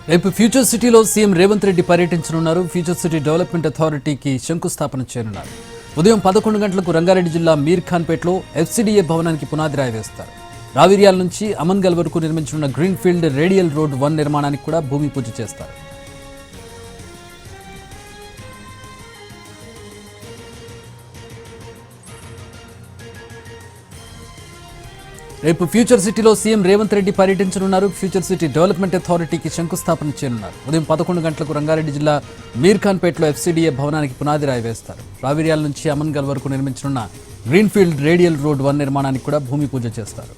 రేపు ఫ్యూచర్ సిటీలో సీఎం రేవంత్ రెడ్డి పర్యటించనున్నారు. ఫ్యూచర్ సిటీ డెవలప్మెంట్ అథారిటీకి శంకుస్థాపన చేయనున్నారు. ఉదయం 11 గంటలకు రంగారెడ్డి జిల్లా మీర్ ఖాన్పేటలో ఎఫ్సిడిఏ భవనానికి పునాది రాయి వేస్తారు. రావిర్యాల నుంచి అమన్గల్ వరకు నిర్మించనున్న గ్రీన్ ఫీల్డ్ రేడియల్ రోడ్ 1 నిర్మాణానికి కూడా భూమి పూజ చేస్తారు. రేపు ఫ్యూచర్ సిటీలో సీఎం రేవంత్ రెడ్డి పర్యటించనున్నారు. ఫ్యూచర్ సిటీ డెవలప్మెంట్ అథారిటీకి శంకుస్థాపన చేయనున్నారు. ఉదయం 11 గంటలకు రంగారెడ్డి జిల్లా మీర్ ఖాన్పేటలో ఎఫ్సిడిఏ భవనానికి పునాది రాయి వేస్తారు. రావిర్యాల నుంచి అమన్గల్ వరకు నిర్మించనున్న గ్రీన్ ఫీల్డ్ రేడియల్ రోడ్ 1 నిర్మాణానికి కూడా భూమి పూజ చేస్తారు.